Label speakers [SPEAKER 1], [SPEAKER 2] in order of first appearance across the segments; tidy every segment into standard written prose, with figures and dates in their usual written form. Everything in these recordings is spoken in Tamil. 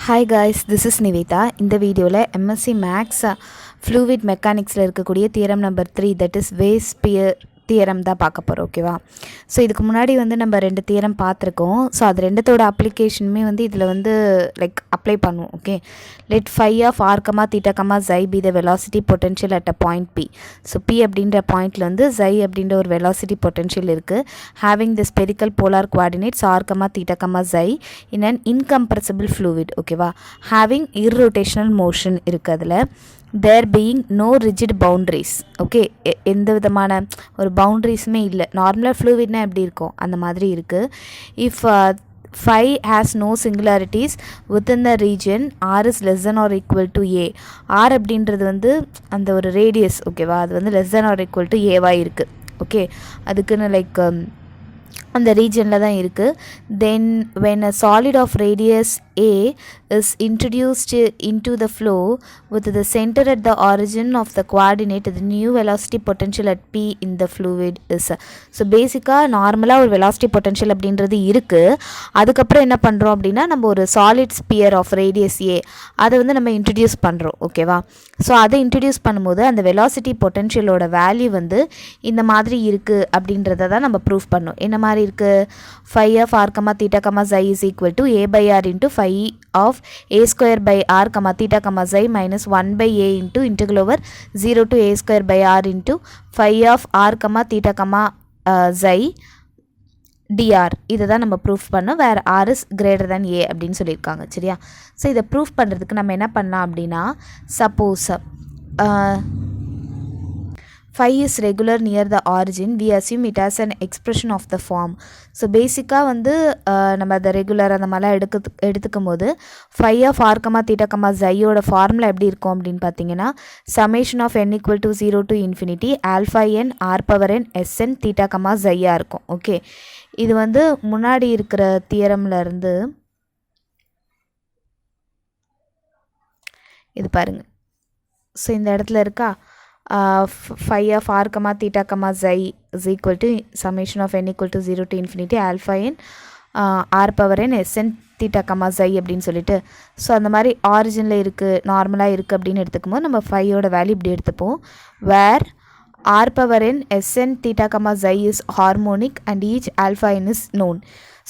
[SPEAKER 1] Hi guys, this is Nivita. இந்த வீடியோவில் MSc Max Fluid Mechanicsல இருக்கக்கூடிய theorem number 3 that is Weiss Spear theorem தான் பார்க்க போகிறோம். ஓகேவா? ஸோ இதுக்கு முன்னாடி நம்ம 2 தியரம் பார்த்துருக்கோம். ஸோ அது ரெண்டுத்தோட அப்ளிகேஷனுமே இதில் லைக் அப்ளை பண்ணுவோம். Okay, let phi of r, theta, xi be the velocity potential at a point P. So P அப்படின்ற பாயிண்டில் xi அப்படின்ற ஒரு velocity potential இருக்குது. having the spherical polar coordinates r, theta, xi in an incompressible fluid. ஓகேவா? having irrotational motion இருக்குது அதில். there being no rigid boundaries. Okay, எந்த விதமான ஒரு பவுண்ட்ரிஸுமே இல்லை. நார்மலாக ஃப்ளூவிட்னா எப்படி இருக்கும் அந்த மாதிரி இருக்குது. If phi has no singularities within the region r is less than or equal to a. r அப்படின்றது அந்த ஒரு ரேடியஸ். ஓகேவா? அது less than or equal to a வாக இருக்குது. ஓகே, அதுக்குன்னு லைக் அந்த ரீஜனில் தான் இருக்குது. தென் when a solid of radius a is introduced into the flow with the center at the origin of the coordinate, the new velocity potential at P in the fluid is. So பேசிக்காக நார்மலாக ஒரு velocity potential அப்படின்றது இருக்குது. அதுக்கப்புறம் என்ன பண்ணுறோம் அப்படின்னா, நம்ம ஒரு solid sphere of radius A அதை நம்ம இன்ட்ரடியூஸ் பண்ணுறோம். ஓகேவா? ஸோ அதை இன்ட்ரடியூஸ் பண்ணும்போது அந்த வெலாசிட்டி பொட்டென்ஷியலோட வேல்யூ இந்த மாதிரி இருக்குது அப்படின்றத தான் நம்ம ப்ரூவ் பண்ணோம். என்ன மாதிரி இருக்குது? phi of r, theta, xi is equal to a by r into phi of a square by r, theta, xi minus 1 by a into integral over 0 to a square by r into phi of r, theta, xi dr. இதை தான் நம்ம ப்ரூஃப் பண்ணோம். வேறு r is greater than a அப்படின்னு சொல்லியிருக்காங்க. சரியா? ஸோ இதை ப்ரூஃப் பண்ணுறதுக்கு நம்ம என்ன பண்ணலாம் அப்படின்னா, suppose phi is regular near the origin, we assume it as an expression of the form. So பேசிக்காக நம்ம அதை ரெகுலர் அந்த மாதிரிலாம் எடுத்துக்கும் போது phi of r, theta, xiயோட ஃபார்முலா எப்படி இருக்கும் அப்படின்னு பார்த்தீங்கன்னா, summation of n equal to 0 to infinity alpha n r power n sn theta, xi இருக்கும். ஓகே, இது முன்னாடி இருக்கிற தியரம்ல இருந்து இது பாருங்க. ஸோ இந்த இடத்துல இருக்கா, phi of r, theta, xi is equal to summation of n equal to 0 to infinity alpha n r power n sn theta, xi அப்படின்னு சொல்லிட்டு. ஸோ அந்த மாதிரி ஆரிஜினில் இருக்குது, நார்மலாக இருக்குது அப்படின்னு எடுத்துக்கும் போது நம்ம phiயோட வேல்யூ இப்படி எடுத்துப்போம். வேர் r power n sn theta, xi is harmonic and each alpha n is known.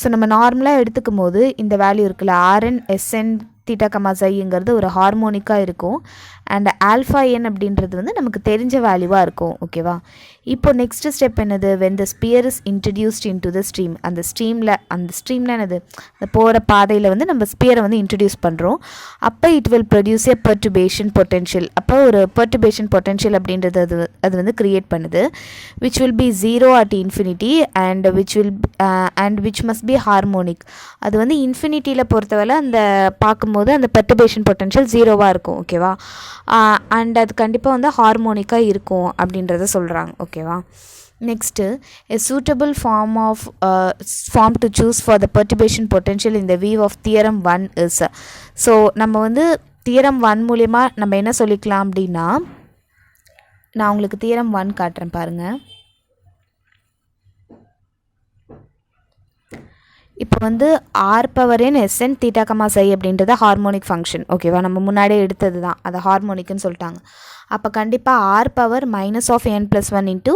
[SPEAKER 1] So நம்ம நார்மலாக எடுத்துக்கும் போது இந்த வேல்யூ இருக்குல்ல, rn sn theta, xiங்கிறது ஒரு ஹார்மோனிக்காக இருக்கும். அண்ட் ஆல்ஃபா என் அப்படின்றது நமக்கு தெரிஞ்ச வேல்யூவாக இருக்கும். ஓகேவா? இப்போ நெக்ஸ்ட் ஸ்டெப் என்னது? when the sphere is introduced into the stream. அந்த ஸ்ட்ரீமில் என்னது, அந்த போகிற பாதையில் நம்ம ஸ்பியரை இன்ட்ரடியூஸ் பண்ணுறோம். அப்போ it will produce a perturbation potential. அப்போ ஒரு பெர்ட்டுபேஷன் பொட்டென்ஷியல் அப்படின்றது அது க்ரியேட் பண்ணுது. which will be 0 at infinity and which must be harmonic. அது இன்ஃபினிட்டியில் பொறுத்தவரை அந்த பார்க்கும்போது அந்த பெர்ட்டுபேஷன் பொட்டென்ஷியல் 0வாக இருக்கும். ஓகேவா? அண்ட் அது கண்டிப்பாக ஹார்மோனிக்காக இருக்கும் அப்படின்றத சொல்கிறாங்க. ஓகேவா? Next, a suitable form to choose for the perturbation potential in the view of theorem 1 is. So நம்ம தியரம் 1 மூலமா நம்ம என்ன சொல்லிக்கலாம் அப்படின்னா, நான் உங்களுக்கு தியரம் 1 காட்டுறேன் பாருங்கள். இப்போ r power n sn theta, xi அப்படின்றது ஹார்மோனிக் ஃபங்க்ஷன். ஓகேவா? நம்ம முன்னாடியே எடுத்தது தான், அதை ஹார்மோனிக்குன்னு சொல்லிட்டாங்க. அப்போ கண்டிப்பாக r power minus of n plus 1 into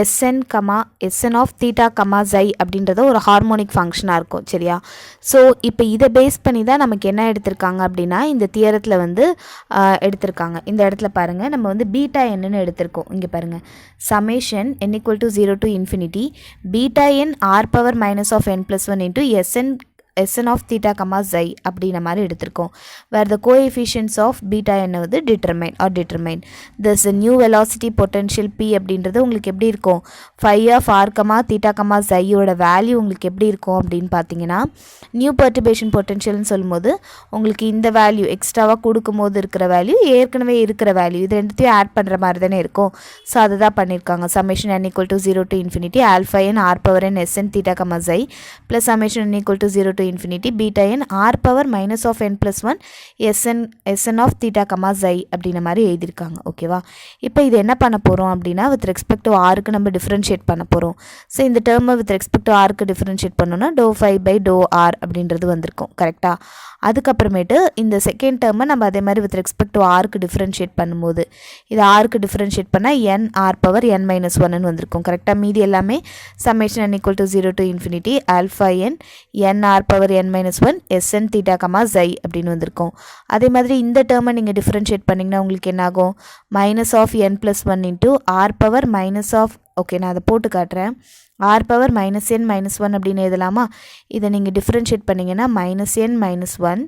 [SPEAKER 1] sn of theta, xi அப்படின்றது ஒரு ஹார்மோனிக் ஃபங்க்ஷனாக இருக்கும். சரியா? ஸோ இப்போ இதை பேஸ் பண்ணி தான் நமக்கு என்ன எடுத்திருக்காங்க அப்படின்னா, இந்த தியரத்தில் எடுத்திருக்காங்க. இந்த இடத்துல பாருங்கள், நம்ம பீட்டா என்னன்னு எடுத்திருக்கோம். இங்கே பாருங்கள், summation n equal to 0 to infinity beta n r power minus of n plus 1 into sn of theta, xi அப்படின்ற மாதிரி எடுத்திருக்கோம். where the coefficients of beta n determine thus the new velocity potential P அப்படின்றது உங்களுக்கு எப்படி இருக்கும்? phi of r, theta, xiயோட வேல்யூ உங்களுக்கு எப்படி இருக்கும் அப்படின்னு பார்த்தீங்கன்னா, நியூ பெர்ட்டுபேஷன் பொட்டென்ஷியல்னு சொல்லும்போது உங்களுக்கு இந்த வேல்யூ எக்ஸ்ட்ராவாக கொடுக்கும்போது இருக்கிற வேல்யூ, ஏற்கனவே இருக்கிற வேல்யூ, இது ரெண்டுத்தையும் ஆட் பண்ணுற மாதிரி தானே இருக்கும். ஸோ அதை தான் பண்ணியிருக்காங்க. summation n equal to 0 to infinity alpha n r power n sn theta, xi plus summation n equal to 0 to infinity beta n r power minus of n plus 1 sn of theta comma xi அப்படின மாதிரி எழுதிருக்காங்க ஓகேவா. இப்போ இது என்ன பண்ண போறோம் அப்படினா with respect to r க்கு நம்ம டிஃபரன்ஷியேட் பண்ண போறோம். சோ இந்த டேர்மை with respect to r க்கு டிஃபரன்ஷியேட் பண்ணனும்னா dou phi by dou r அப்படின்றது வந்திருக்கும் கரெக்ட்டா. அதுக்கு அப்புறமேட்டு இந்த செகண்ட் டேர்மை நம்ம அதே மாதிரி with respect to r க்கு டிஃபரன்ஷியேட் பண்ணும்போது இது r க்கு டிஃபரன்ஷியேட் பண்ணா n r power n minus 1 ன்னு வந்திருக்கும் கரெக்ட்டா. மீதி எல்லாமே summation n equal to 0 to infinity alpha n n r power n minus 1 sn theta comma xi அப்படினு வந்திருக்கும். அதே மாதிரி இந்த டேர்மை நீங்க டிஃபரன்ஷியேட் பண்ணீங்கன்னா உங்களுக்கு என்ன ஆகும் minus of n plus 1 into r power minus of okay நான் அதை போட்டு காட்டுறேன். r power minus n minus 1 அப்படின்னு எழுதலாமா. இதை நீங்கள் டிஃபரன்ஷியேட் பண்ணிங்கன்னா minus n minus 1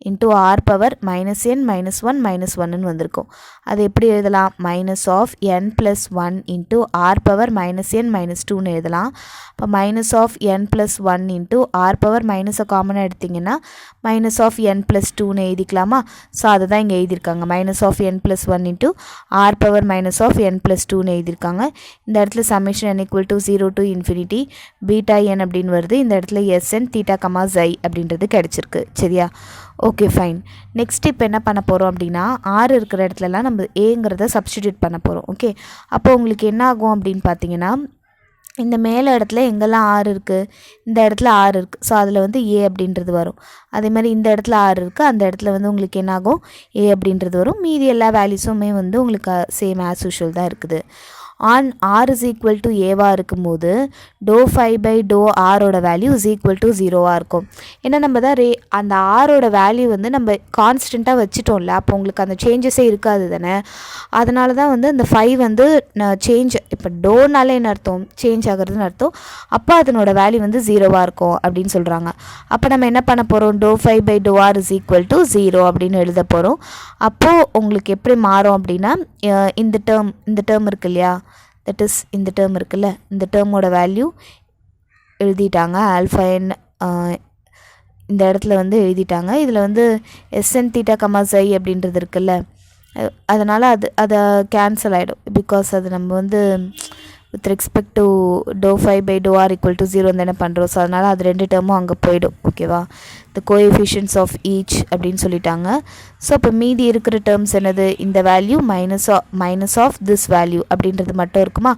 [SPEAKER 1] into r power minus n minus 1 minus 1ன்னு வந்திருக்கும். அது எப்படி எழுதலாம் minus of n plus 1 into r power minus n minus 2ன்னு எழுதலாம். இப்போ minus of n plus 1 into r power minus காமனாக எடுத்திங்கன்னா minus of n plus 2ன்னு எழுதிக்கலாமா. ஸோ அதை தான் இங்கே எழுதியிருக்காங்க minus of n plus 1 into r power minus of n plus 2ன்னு எழுதியிருக்காங்க. இந்த இடத்துல summation n equal to 0 to infinity beta n அப்படின்னு வருது. இந்த இடத்துல sn theta comma xi அப்படின்றது கிடைச்சிருக்கு சரியா. Okay fine. நெக்ஸ்ட் இப்போ என்ன பண்ண போகிறோம் அப்படின்னா r இருக்கிற இடத்துலலாம் நம்ம ஏங்கிறத சப்ஸ்டிடியூட் பண்ண போகிறோம் ஓகே. அப்போ உங்களுக்கு என்ன ஆகும் அப்படின்னு பார்த்தீங்கன்னா இந்த மேலே இடத்துல எங்கெல்லாம் r இருக்குது இந்த இடத்துல r இருக்குது. ஸோ அதில் வந்து a அப்படின்றது வரும். அதே மாதிரி இந்த இடத்துல r இருக்குது அந்த இடத்துல வந்து உங்களுக்கு என்ன ஆகும் a அப்படின்றது வரும். மீதி எல்லா வேல்யூஸுமே வந்து உங்களுக்கு சேம் ஆஸ் யூஷுவல் தான் இருக்குது. on r is equal to a இருக்கும்போது dou phi by dou r ஓட வேல்யூ is equal to 0 இருக்கும். ஏன்னா நம்ம தான் அந்த r ஓட வேல்யூ வந்து நம்ம கான்ஸ்டண்ட்டாக வச்சுட்டோம்ல, அப்போ உங்களுக்கு அந்த சேஞ்சஸே இருக்காது தானே. அதனால தான் வந்து இந்த phi வந்து சேஞ்ச் இப்போ டோனால என்ன அர்த்தம் சேஞ்ச் ஆகுறதுன்னு அர்த்தம். அப்போ அதனோட வேல்யூ வந்து 0 இருக்கும் அப்படின்னு சொல்கிறாங்க. அப்போ நம்ம என்ன பண்ண போகிறோம் dou phi by dou r is equal to 0 அப்படின்னு எழுத போகிறோம். அப்போது உங்களுக்கு எப்படி மாறும் அப்படின்னா இந்த டேர்ம் இருக்கு இல்லையா that is இந்த டேர்ம் இருக்குல்ல இந்த டேர்மோட வேல்யூ எழுதிட்டாங்க ஆல்ஃபா n இந்த இடத்துல வந்து எழுதிட்டாங்க. இதில் வந்து sn theta comma xi அப்படின்றது இருக்குல்ல அதனால் அதை கேன்சல் ஆகிடும். பிகாஸ் அது நம்ம வந்து with respect to dou phi by dou r equal to 0 என்ன பண்ணுறோம். ஸோ அதனால் அது ரெண்டு டேர்மும் அங்கே போயிடும் ஓகேவா. the coefficients of each அப்படின்னு சொல்லிட்டாங்க. ஸோ இப்போ மீதி இருக்கிற டேர்ம்ஸ் என்னது இந்த value minus of this value அப்படின்றது மட்டும் இருக்குமா,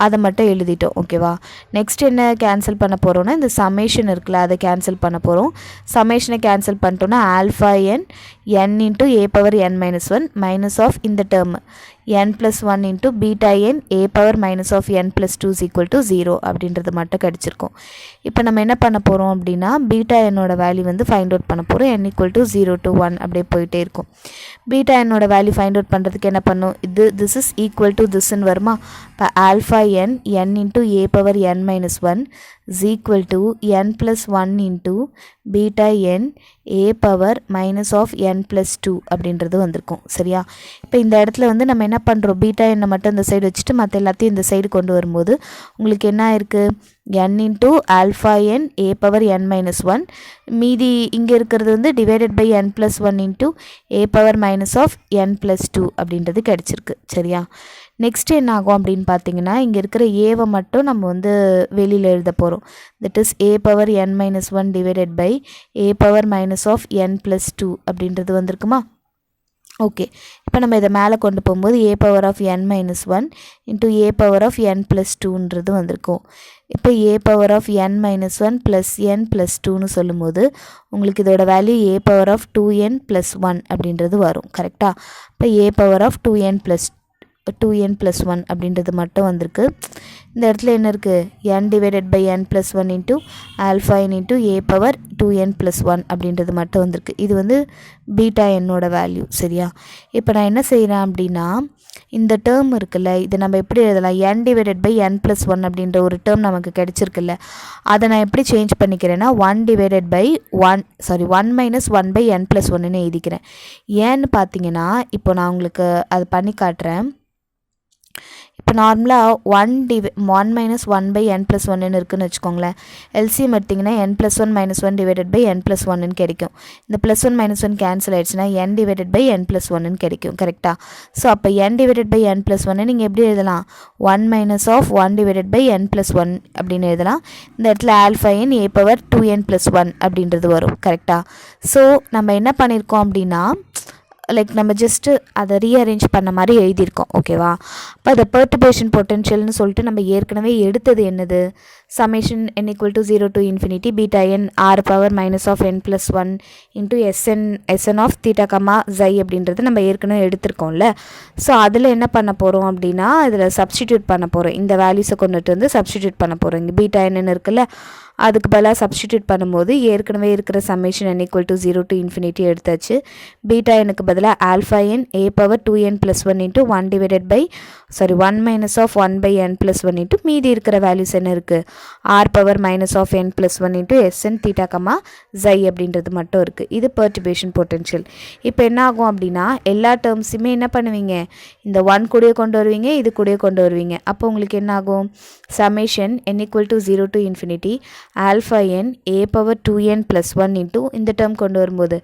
[SPEAKER 1] அதை மட்டும் எழுதிட்டோம் ஓகேவா. நெக்ஸ்ட் என்ன கேன்சல் பண்ண போகிறோன்னா இந்த சமேஷன் இருக்குல்ல அதை கேன்சல் பண்ண போகிறோம். சமேஷனை கேன்சல் பண்ணிட்டோன்னா alpha n into a power n minus 1 minus of இந்த term n plus 1 into beta n a power minus of n plus 2 is equal to 0 அப்படின்றது மட்டும் கிடச்சிருக்கும். இப்போ நம்ம என்ன பண்ண போகிறோம் அப்படின்னா பீட்டா என்னோட வேல்யூ வந்து ஃபைண்ட் அவுட் பண்ண போகிறோம். n equal to 0 to 1 அப்படியே போயிட்டே இருக்கும். பீட்டா என்னோட வேல்யூ ஃபைண்ட் அவுட் பண்ணுறதுக்கு என்ன பண்ணும் this is equal to thisன்னு வருமா. இப்போ alpha n into a power n minus 1 is equal to n plus 1 into beta n a power minus of n plus 2 அப்படின்றது வந்திருக்கும் சரியா. இப்போ இந்த இடத்துல வந்து நம்ம என்ன பண்ணுறோம் பீட்டா என்னை மட்டும் இந்த சைடு வச்சுட்டு மற்ற எல்லாத்தையும் இந்த சைடு கொண்டு வரும்போது உங்களுக்கு என்ன இருக்குது n into alpha n a power n minus 1 மீதி இங்கே இருக்கிறது வந்து divided by n plus 1 into a power minus of n plus 2 அப்படின்றது கிடச்சிருக்கு சரியா. நெக்ஸ்ட் என்ன ஆகும் அப்படின்னு பார்த்தீங்கன்னா இங்கே இருக்கிற ஏவை மட்டும் நம்ம வந்து வெளியில் எழுத போகிறோம். That is a power n minus 1 divided by a power minus of n plus 2 அப்படின்றது வந்திருக்குமா. ஓகே இப்போ நம்ம இதை மேலே கொண்டு போகும்போது a power of n minus 1 into a power of n plus 2ன்றது வந்திருக்கும். இப்போ a power of n minus 1 plus n plus 2ன்னு சொல்லும்போது உங்களுக்கு இதோட value a power of 2n plus 1 அப்படின்றது வரும் கரெக்டாக. இப்போ a power of 2n plus 1 அப்படின்றது மட்டும் வந்திருக்கு. இந்த இடத்துல என்ன இருக்குது n divided by n plus 1 into alpha n into a power 2n plus 1 அப்படின்றது மட்டும் வந்திருக்கு. இது வந்து பீட்டா என்னோட வேல்யூ சரியா. இப்போ நான் என்ன செய்கிறேன் அப்படின்னா இந்த டேர்ம் இருக்குல்ல இதை நம்ம எப்படி எழுதலாம் n divided by n plus 1 அப்படின்ற ஒரு டேர்ம் நமக்கு கிடைச்சிருக்குல்ல அதை நான் எப்படி சேஞ்ச் பண்ணிக்கிறேன்னா 1 divided by 1 minus 1 by n plus 1ன்னு எழுதிக்கிறேன். ஏன்னு பார்த்தீங்கன்னா இப்போ நான் உங்களுக்கு அது பண்ணி காட்டுறேன். இப்போ நார்மலாக 1 மைனஸ் 1 பை n + 1ன்னு இருக்குதுன்னு வச்சுக்கோங்களேன். எல்சிஎம் எடுத்திங்கன்னா n + 1 - 1 டிவைடட் பை n + 1ன்னு கிடைக்கும். இந்த +1 - 1 கேன்சல் ஆகிடுச்சுன்னா n டிவைடட் பை n + 1ன்னு கிடைக்கும். கரெக்டாக? ஸோ அப்போ n டிவைடட் பை n + 1 நீங்கள் எப்படி எழுதலாம்? 1 minus of 1 divided by n + 1 அப்படின்னு எழுதலாம். இந்த இடத்துல α(n) a^2n + 1 அப்படின்றது வரும். கரெக்டாக? ஸோ நம்ம என்ன பண்ணியிருக்கோம் அப்படின்னா லைக் நம்ம ஜஸ்ட்டு அதை ரீஅரேஞ்ச் பண்ண மாதிரி எழுதியிருக்கோம். ஓகேவா? இப்போ அதை பெர்டர்பேஷன் பொட்டென்ஷியல்னு சொல்லிட்டு நம்ம ஏற்கனவே எடுத்தது என்னது? Summation n = 0 to infinity beta n r power minus of n plus 1 into sn of theta comma xi அப்படின்றது நம்ம ஏற்கனவே எடுத்திருக்கோம்ல. ஸோ அதில் என்ன பண்ண போகிறோம் அப்படின்னா இதில் சப்ஸ்டிடியூட் பண்ண போகிறோம். இந்த வேல்யூஸை கொண்டுட்டு வந்து சப்ஸ்டிடியூட் பண்ண போகிறோம். இங்கே பீட்டா என்னன்னு இருக்குல்ல, அதுக்கு பதிலாக சப்ஸ்டிடியூட் பண்ணும்போது ஏற்கனவே இருக்கிற சமேஷன் n = 0 to infinity எடுத்தாச்சு. பீட்டா எனக்கு பதிலாக α(n) a^2n + 1 into 1 divided by 1 minus of 1 by n plus 1 into மீதி இருக்கிற வேல்யூஸ் என்ன இருக்குது? r power minus of n plus 1 into sn theta comma xi அப்படின்றது மட்டும் இருக்குது. இது பெர்டர்பேஷன் பொட்டென்ஷியல். இப்போ என்ன ஆகும் அப்படின்னா எல்லா டேர்ம்ஸுமே என்ன பண்ணுவீங்க? இந்த 1 கூடயே கொண்டு வருவீங்க, இது கூடயே கொண்டு வருவீங்க. அப்போ உங்களுக்கு என்ன ஆகும்? Summation n = 0 to infinity α(n) a^2n + 1 into இந்த டேர்ம் கொண்டு வரும்போது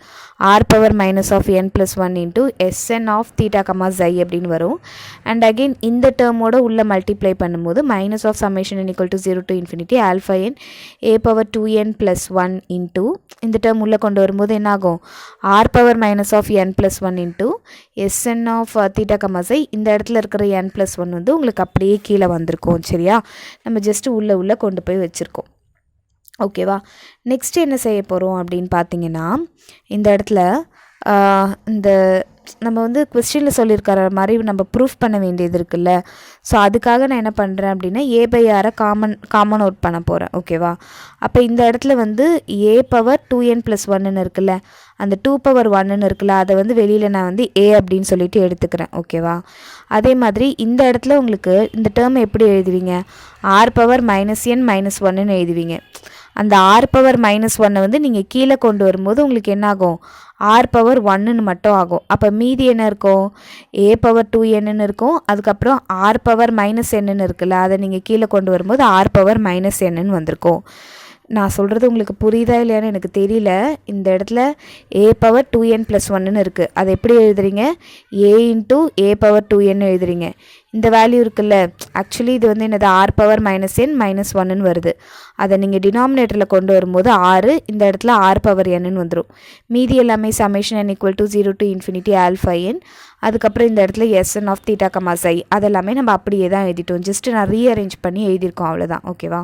[SPEAKER 1] r power minus of n plus 1 into sn of theta comma xi அப்படின்னு வரும். அண்ட் அகெயின் இந்த டேர்மோட உள்ள மல்டிப்ளை பண்ணும்போது minus of summation n = 0 to infinity α(n) a^2n + 1 into இந்த டேர்ம் உள்ளே கொண்டு வரும்போது என்ன ஆகும்? r power minus of n plus 1 into sn of theta comma xi. இந்த இடத்துல இருக்கிற n plus 1 வந்து உங்களுக்கு அப்படியே கீழே வந்திருக்கும். சரியா? நம்ம ஜஸ்ட்டு உள்ளே கொண்டு போய் வச்சுருக்கோம். ஓகேவா? நெக்ஸ்ட் என்ன செய்ய போகிறோம் அப்படின்னு பார்த்தீங்கன்னா இந்த இடத்துல இந்த நம்ம வந்து கொஸ்டினில் சொல்லியிருக்கிற மாதிரி நம்ம ப்ரூஃப் பண்ண வேண்டியது இருக்குல்ல. ஸோ அதுக்காக நான் என்ன பண்ணுறேன் அப்படின்னா a/r காமன் அவுட் பண்ண போகிறேன். ஓகேவா? அப்போ இந்த இடத்துல வந்து a^2n + 1ன்னு இருக்குல்ல, அந்த 2^1ன்னு இருக்குல்ல, அதை வந்து வெளியில் நான் வந்து a அப்படின்னு சொல்லிட்டு எடுத்துக்கிறேன். ஓகேவா? அதே மாதிரி இந்த இடத்துல உங்களுக்கு இந்த டேர்ம் எப்படி எழுதுவீங்க? r power -n - 1ன்னு எழுதுவீங்க. அந்த r power -1 வந்து நீங்கள் கீழே கொண்டு வரும்போது உங்களுக்கு என்ன ஆகும்? r power 1ன்னு மட்டும் ஆகும். அப்போ மீதி என்ன இருக்கும்? a^2nன்னு இருக்கும். அதுக்கப்புறம் r power -nன்னு இருக்குல்ல, அதை நீங்கள் கீழே கொண்டு வரும்போது r power -nன்னு வந்திருக்கும். நான் சொல்கிறது உங்களுக்கு புரியுதா இல்லையான்னு எனக்கு தெரியல. இந்த இடத்துல a^2n + 1ன்னு இருக்குது. அதை எப்படி எழுதுறீங்க? a × a^2n எழுதுறீங்க. இந்த வேல்யூ இருக்குல்ல, ஆக்சுவலி இது வந்து என்னது? r power -n - 1ன்னு வருது. அதை நீங்கள் டினாமினேட்டரில் கொண்டு வரும்போது 6, இந்த இடத்துல r power nன்னு வந்துடும். மீதி எல்லாமே summation n = 0 to infinity α(n) அதுக்கப்புறம் இந்த இடத்துல sn of theta comma xi அதெல்லாமே நம்ம அப்படியே தான் எழுதிட்டோம். ஜஸ்ட்டு நான் ரீஅரேஞ்ச் பண்ணி எழுதியிருக்கோம், அவ்வளோதான். ஓகேவா?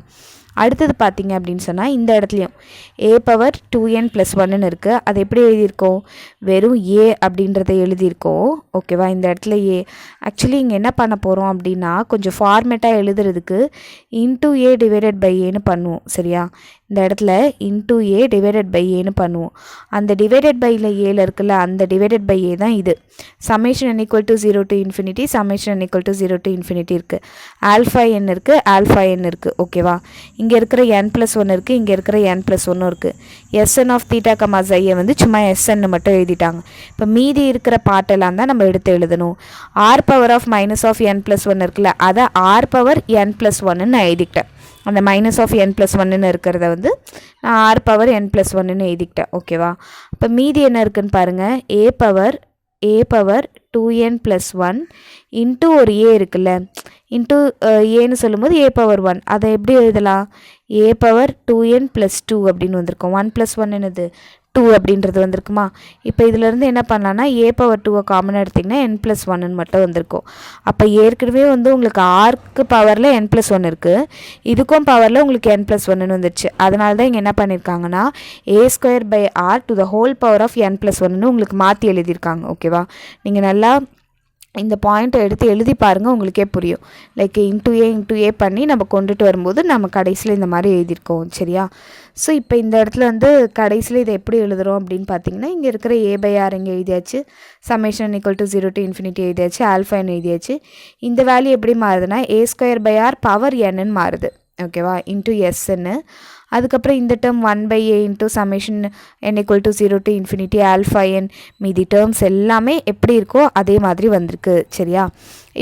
[SPEAKER 1] அடுத்தது பார்த்தீங்க அப்படின்னு சொன்னால் இந்த இடத்துலையும் a^2n + 1ன்னு இருக்குது. அது எப்படி எழுதியிருக்கோம்? வெறும் a அப்படின்றத எழுதியிருக்கோம். ஓகேவா? இந்த இடத்துல a. ஆக்சுவலி இங்கே என்ன பண்ண போகிறோம் அப்படின்னா கொஞ்சம் ஃபார்மேட்டாக எழுதுறதுக்கு a டிவைடட் பை ஏன்னு பண்ணுவோம். சரியா? இந்த இடத்துல a டிவைடட் பை ஏன்னு பண்ணுவோம். அந்த டிவைடட் பையில் ஏல இருக்குல்ல, அந்த டிவைடட் பை ஏ தான் இது. Summation n = 0 to infinity summation n = 0 to infinity இருக்குது. α(n) இருக்குது, α(n) இருக்குது. ஓகேவா? இங்கே இருக்கிற n + 1 இருக்குது, இங்கே இருக்கிற n + 1 இருக்குது. sn of theta comma xi வந்து சும்மா sn மட்டும் எழுதிட்டாங்க. இப்போ மீதி இருக்கிற பாட்டெல்லாம் தான் நம்ம எடுத்து எழுதணும். r power of -n + 1 இருக்குல்ல, அதை r power n + 1ன்னு நான் எழுதிக்கிட்டேன். அந்த -n + 1ன்னு இருக்கிறத வந்து நான் r power n + 1ன்னு எழுதிக்கிட்டேன். ஓகேவா? இப்போ மீதி என்ன இருக்குன்னு பாருங்கள். a^2n + 1 இன்ட்டு ஒரு a இருக்குல்ல, இன்ட்டு ஏன்னு சொல்லும்போது a^1 அதை எப்படி எழுதலாம்? a^2n + 2 அப்படின்னு வந்திருக்கும். 1 + 1 என்னது? 2 அப்படின்றது வந்திருக்குமா? இப்போ இதிலேருந்து என்ன பண்ணலான்னா a^2 காமனாக எடுத்திங்கன்னா n + 1ன்னு மட்டும் வந்திருக்கும். அப்போ ஏற்கனவே வந்து உங்களுக்கு r பவரில் n + 1 இருக்குது, இதுக்கும் பவரில் உங்களுக்கு n + 1ன்னு வந்துடுச்சு. அதனால தான் இங்கே என்ன பண்ணியிருக்காங்கன்னா a² / r n + 1ன்னு உங்களுக்கு மாற்றி எழுதியிருக்காங்க. ஓகேவா? நீங்கள் நல்லா இந்த பாயிண்ட்டை எடுத்து எழுதி பாருங்கள், உங்களுக்கே புரியும். லைக் இன்ட்டு ஏ பண்ணி நம்ம கொண்டுட்டு வரும்போது நம்ம கடைசியில் இந்த மாதிரி எழுதியிருக்கோம். சரியா? ஸோ இப்போ இந்த இடத்துல வந்து கடைசியில் இதை எப்படி எழுதுகிறோம் அப்படின்னு பார்த்தீங்கன்னா இங்கே இருக்கிற a/r இங்கே எழுதியாச்சு, சமேஷன் n = 0 to infinity எழுதியாச்சு, α(n) எழுதியாச்சு. இந்த வேல்யூ எப்படி மாறுதுன்னா a² r பவர் nன்னு மாறுது. ஓகேவா? இன்ட்டு sன்னு. அதுக்கப்புறம் இந்த term 1/a into summation n = 0 to infinity α(n) மீதி டேர்ம்ஸ் எல்லாமே எப்படி இருக்கோ அதே மாதிரி வந்திருக்கு. சரியா?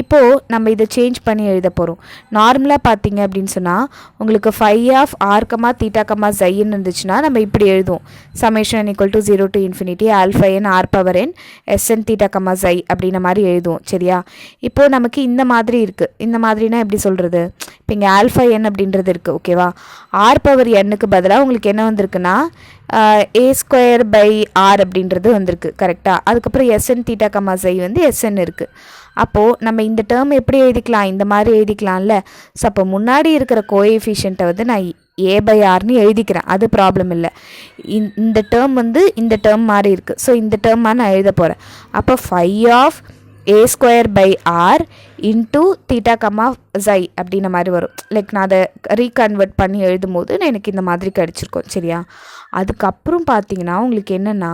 [SPEAKER 1] இப்போது நம்ம இதை சேஞ்ச் பண்ணி எழுத போகிறோம். நார்மலாக பார்த்தீங்க அப்படின்னு சொன்னால் உங்களுக்கு phi of r comma theta comma ஜைன்னு இருந்துச்சுன்னா நம்ம இப்படி எழுதுவோம். Summation equal to 0 to infinity alpha N R power n s n theta comma psi அப்படின்ற மாதிரி எழுதுவோம். சரியா? இப்போது நமக்கு இந்த மாதிரி இருக்குது. இந்த மாதிரினா எப்படி சொல்கிறது? இப்போ இங்கே ஆல்ஃபா என் அப்படின்றது இருக்குது. ஓகேவா? ஆர் பவர் எண்ணுக்கு பதிலாக உங்களுக்கு என்ன வந்திருக்குன்னா ஏ ஸ்கொயர் பை ஆர் அப்படின்றது வந்திருக்கு. கரெக்டாக? அதுக்கப்புறம் எஸ்என் தீட்டா கமா ஜை வந்து எஸ்என் இருக்குது. அப்போது நம்ம இந்த டேர்ம் எப்படி எழுதிக்கலாம்? இந்த மாதிரி எழுதிக்கலாம்ல. ஸோ அப்போ முன்னாடி இருக்கிற கோஎஃபிஷியண்ட்டை வந்து நான் ஏ பை ஆர்னு எழுதிக்கிறேன். அது ப்ராப்ளம் இல்லை. இந்த டேர்ம் வந்து இந்த டேர்ம் மாதிரி இருக்குது. ஸோ இந்த டேர்மாக நான் எழுத போகிறேன். அப்போ phi of a square by r into theta comma xi அப்படின்ன மாதிரி வரும். லைக் நான் அதை ரீகன்வெர்ட் பண்ணி எழுதும் போது எனக்கு இந்த மாதிரி கிடச்சிருக்கோம். சரியா? அதுக்கப்புறம் பார்த்தீங்கன்னா உங்களுக்கு என்னென்னா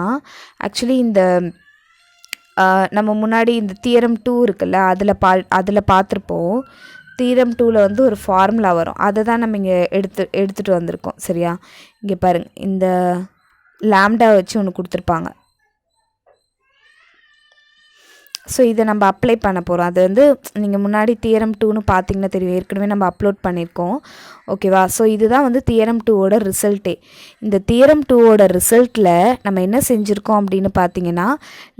[SPEAKER 1] ஆக்சுவலி இந்த நம்ம முன்னாடி இந்த தியரம் 2 இருக்குல்ல, அதில் பார்த்துருப்போம். தியரம் 2ல் வந்து ஒரு ஃபார்முலா வரும். அதை தான் நம்ம இங்கே எடுத்துகிட்டு வந்திருக்கோம். சரியா? இங்கே பாருங்கள், இந்த லாம்டா வச்சு ஒன்று கொடுத்துருப்பாங்க. ஸோ இதை நம்ம அப்ளை பண்ண போகிறோம். அது வந்து நீங்கள் முன்னாடி தியரம் 2ன்னு பார்த்தீங்கன்னா தெரியும், ஏற்கனவே நம்ம அப்லோட் பண்ணியிருக்கோம். ஓகேவா? ஸோ இதுதான் வந்து தியரம் 2ஓட ரிசல்ட்டே. இந்த தியரம் 2ஓட ரிசல்ட்டில் நம்ம என்ன செஞ்சுருக்கோம் அப்படின்னு பார்த்தீங்கன்னா,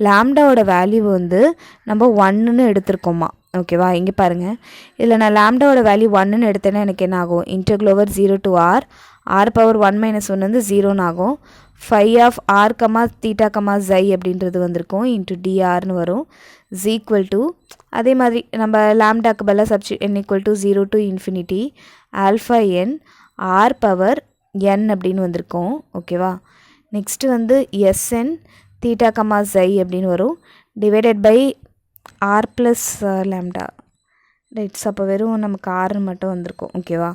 [SPEAKER 1] லாம்டாவோட வேல்யூ வந்து நம்ம 1ன்னு எடுத்திருக்கோமா. ஓகேவா? இங்கே பாருங்கள், இதில் நான் லாம்டாவோட வேல்யூ 1ன்னு எடுத்தேன்னா எனக்கு என்ன ஆகும்? Integral over 0 to r r power 1 - 1 வந்து 0ன்னு ஆகும். Phi of r comma theta comma xi அப்படின்றது வந்திருக்கும் இன்ட்டு டிஆர்னு வரும். இஸ் ஈக்குவல் டு அதே மாதிரி நம்ம லாம்டாக்கு பதிலாக n equal to 0 to infinity alpha N R power n அப்படின்னு வந்திருக்கோம். ஓகேவா? நெக்ஸ்ட்டு வந்து எஸ்என் தீட்டா கமா ஜை அப்படின்னு வரும். Divided by R plus lambda. ரைட்ஸ். அப்போ வெறும் நமக்கு ஆர்னு மட்டும் வந்திருக்கும். ஓகேவா?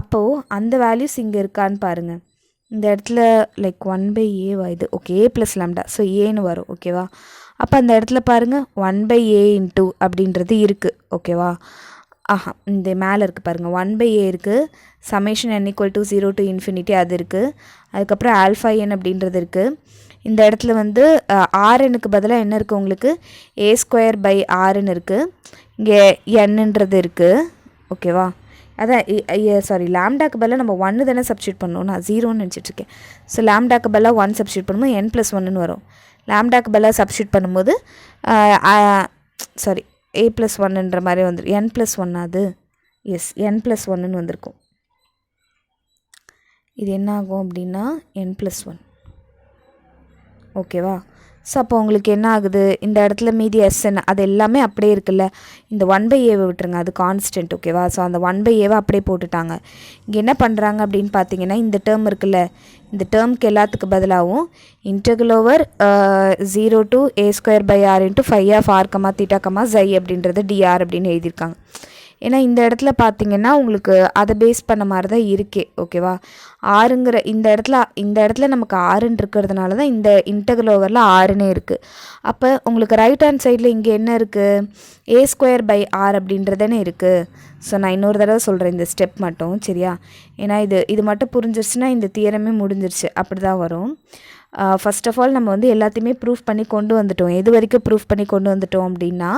[SPEAKER 1] அப்போது அந்த வேல்யூஸ் இங்கே இருக்கான்னு பாருங்கள். இந்த இடத்துல லைக் 1/a இது. Okay, a plus lambda. So ஏன்னு வரும். ஓகேவா? அப்போ அந்த இடத்துல பாருங்கள் 1/a இன்ட்டு அப்படின்றது இருக்குது. ஓகேவா? இந்த மேலே இருக்குது பாருங்கள், 1/a இருக்குது. Summation n equal to 0 to infinity அது இருக்குது. அதுக்கப்புறம் ஆல்ஃபா என் அப்படின்றது இருக்குது. இந்த இடத்துல வந்து ஆர்எனுக்கு பதிலாக என்ன இருக்குது உங்களுக்கு? ஏ ஸ்கொயர் பை ஆர்ன்னு இருக்குது. இங்கே என்னன்றது இருக்குது. ஓகேவா? அதான் சாரி, லாம்டாக்கு பதிலாக நம்ம 1 தானே சப்ஸ்டியூட் பண்ணணும். நான் 0ன்னு நினச்சிட்ருக்கேன். ஸோ லாம்டாக்கு பதிலாக 1 சப்ஸ்டியூட் பண்ணும்போது n + 1ன்னு வரும். லாம்டாக்கு பதிலாக சப்ஸ்டியூட் பண்ணும்போது சாரி a + 1ன்ற மாதிரி வந்துடும். n + 1 அது. எஸ், n + 1ன்னு வந்திருக்கும். இது என்ன ஆகும் அப்படின்னா n + 1. ஓகேவா? ஸோ அப்போ உங்களுக்கு என்ன ஆகுது? இந்த இடத்துல மீதி எஸ்என் அது எல்லாமே அப்படியே இருக்குல்ல. இந்த 1/aவை விட்டுருங்க, அது கான்ஸ்டன்ட். ஓகேவா? ஸோ அந்த 1/aவை அப்படியே போட்டுட்டாங்க. இங்கே என்ன பண்ணுறாங்க அப்படின்னு பார்த்தீங்கன்னா, இந்த டேர்ம் இருக்குல்ல, இந்த டேர்முக்கு எல்லாத்துக்கு பதிலாகவும் integral over 0 to a square by r into phi of r comma theta comma xi அப்படின்றது டிஆர் அப்படின்னு எழுதியிருக்காங்க. ஏன்னா இந்த இடத்துல பார்த்தீங்கன்னா உங்களுக்கு அதை பேஸ் பண்ண மாதிரி தான் இருக்கே. ஓகேவா? ஆறுங்கிற இந்த இடத்துல நமக்கு ஆறுன்னு இருக்கிறதுனால தான் இந்த இன்டெக்ரல் ஓவரில் ஆறுன்னே இருக்குது. அப்போ உங்களுக்கு ரைட் ஹேண்ட் சைடில் இங்கே என்ன இருக்குது? ஏ ஸ்கொயர் பை ஆர் அப்படின்றதானே இருக்குது. ஸோ நான் இன்னொரு தடவை சொல்கிறேன் இந்த ஸ்டெப் மட்டும். சரியா? ஏன்னா இது மட்டும் புரிஞ்சிருச்சுன்னா இந்த தியரமே முடிஞ்சிருச்சு. அப்படி தான் வரும். ஃபர்ஸ்ட் ஆஃப் ஆல் நம்ம வந்து எல்லாத்தையுமே ப்ரூஃப் பண்ணி கொண்டு வந்துட்டோம். எது வரைக்கும் ப்ரூஃப் பண்ணி கொண்டு வந்துட்டோம் அப்படின்னா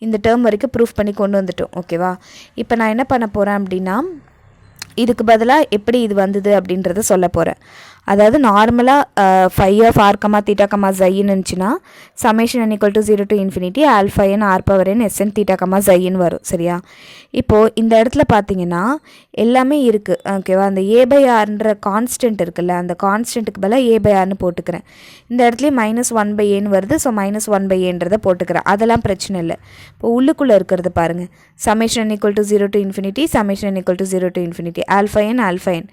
[SPEAKER 1] இந்த டேர்ம் வரைக்கும் ப்ரூஃப் பண்ணி கொண்டு வந்துட்டோம். ஓகேவா? இப்போ நான் என்ன பண்ண போகிறேன் அப்படின்னா, இதுக்கு பதிலாக எப்படி இது வந்தது அப்படின்றத சொல்ல போகிறேன். அதாவது நார்மலாக phi of r comma theta comma ஜைன்னு இருந்துச்சுன்னா summation n equal to 0 to infinity alpha N R power n s n theta comma ஜைன்னு வரும். சரியா? இப்போது இந்த இடத்துல பார்த்தீங்கன்னா எல்லாமே இருக்குது. ஓகேவா? அந்த ஏ பை ஆர்ன்ற கான்ஸ்டன்ட் இருக்குல்ல, அந்த கான்ஸ்டன்ட்டுக்கு பதிலாக ஏ பை ஆர்னு போட்டுக்கிறேன். இந்த இடத்துலையும் -1/aன்னு வருது. ஸோ -1/aன்றதை போட்டுக்கிறேன். அதெல்லாம் பிரச்சனை இல்லை. இப்போ உள்ளுக்குள்ளே இருக்கிறது பாருங்கள், summation n equal to 0 to infinity summation n equal to 0 to infinity alpha N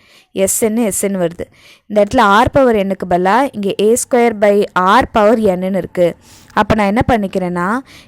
[SPEAKER 1] SN வருது. இந்த இடத்துல ஆர் பவர் என்னுக்கு பதிலாக இங்கே ஏ ஸ்கொயர் பை ஆர் பவர் என்னன்னு இருக்குது. அப்போ நான் என்ன பண்ணிக்கிறேன்னா,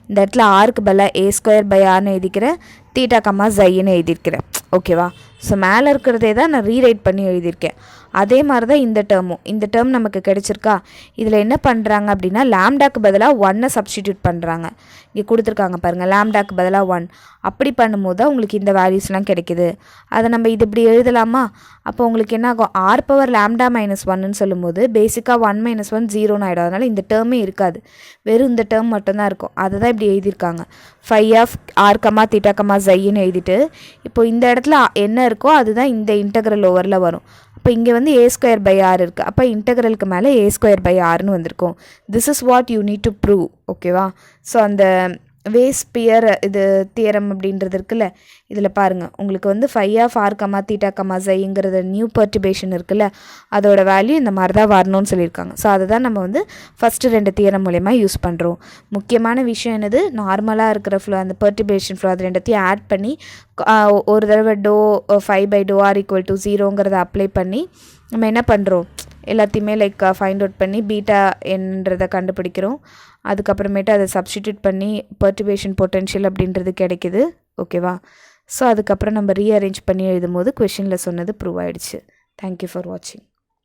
[SPEAKER 1] இந்த இடத்துல ஆருக்கு பதிலாக ஏ ஸ்கொயர் பை ஆர்னு எழுதிக்கிறேன், தீட்டா கமா ஜைன்னு எழுதியிருக்கிறேன். ஓகேவா? ஸோ மேலே இருக்கிறதே தான் நான் ரீரைட் பண்ணி எழுதியிருக்கேன். அதே மாதிரி தான் இந்த டேர்ம் நமக்கு கிடைச்சிருக்கா. இதில் என்ன பண்ணுறாங்க அப்படின்னா லாம்டாக்கு பதிலாக 1 சப்ஸ்டிடியூட் பண்ணுறாங்க. இங்கே கொடுத்துருக்காங்க பாருங்கள், லாம்டாக்கு பதிலாக 1. அப்படி பண்ணும்போது தான் உங்களுக்கு இந்த வேல்யூஸ்லாம் கிடைக்கிது. அதை நம்ம இது இப்படி எழுதலாமா? அப்போ உங்களுக்கு என்ன ஆகும், r பவர் லாம்டா மைனஸ் 1ன்னு சொல்லும்போது பேசிக்காக 1 மைனஸ் 1 0ன்னு ஆகிடும். அதனால் இந்த டேர்மே இருக்காது, வெறும் இந்த டேர்ம் மட்டும்தான் இருக்கும். அதை தான் இப்படி எழுதியிருக்காங்க. Phi of r comma theta comma ஜைன்னு எழுதிட்டு இப்போ இந்த இடத்துல என்ன இருக்கோ அதுதான் இந்த இன்டெக்ரல் ஓவரில் வரும். அப்போ இங்கே வந்து a²/r இருக்குது. அப்போ இன்டெக்ரலுக்கு மேலே a²/rன்னு வந்திருக்கும். This is what you need to prove. ஓகேவா? ஸோ அந்த வேஸ்பியர் இது தியரம் அப்படின்றது இருக்குல்ல, இதில் பாருங்கள் உங்களுக்கு வந்து phi of r comma theta comma ஜைங்கிறது நியூ பர்டிபேஷன் இருக்குல்ல, அதோட வேல்யூ இந்த மாதிரி தான் வரணும்னு சொல்லியிருக்காங்க. ஸோ அதை தான் நம்ம வந்து ஃபஸ்ட்டு 2 தியரம் மூலயமா யூஸ் பண்ணுறோம். முக்கியமான விஷயம் என்னது, நார்மலாக இருக்கிற ஃப்ளோ அந்த பர்டிபேஷன் ஃப்ளோ அது ரெண்டத்தையும் ஆட் பண்ணி ஒரு தடவை டோ 5/r = 0ங்கிறத அப்ளை பண்ணி நம்ம என்ன பண்ணுறோம், எல்லாத்தையுமே லைக் ஃபைண்ட் அவுட் பண்ணி பீட்டா என்னன்றதை கண்டுபிடிக்கிறோம். அதுக்கப்புறமேட்டு அதை சப்ஸ்டிடியூட் பண்ணி பர்டிபேஷன் பொட்டென்ஷியல் அப்படின்றது கிடைக்கிது. ஓகேவா? ஸோ அதுக்கப்புறம் நம்ம ரீஅரேஞ்ச் பண்ணி எழுதும் போது கொஷினில் சொன்னது ப்ரூவ் ஆகிடுச்சு. தேங்க்யூ ஃபார் வாட்சிங்.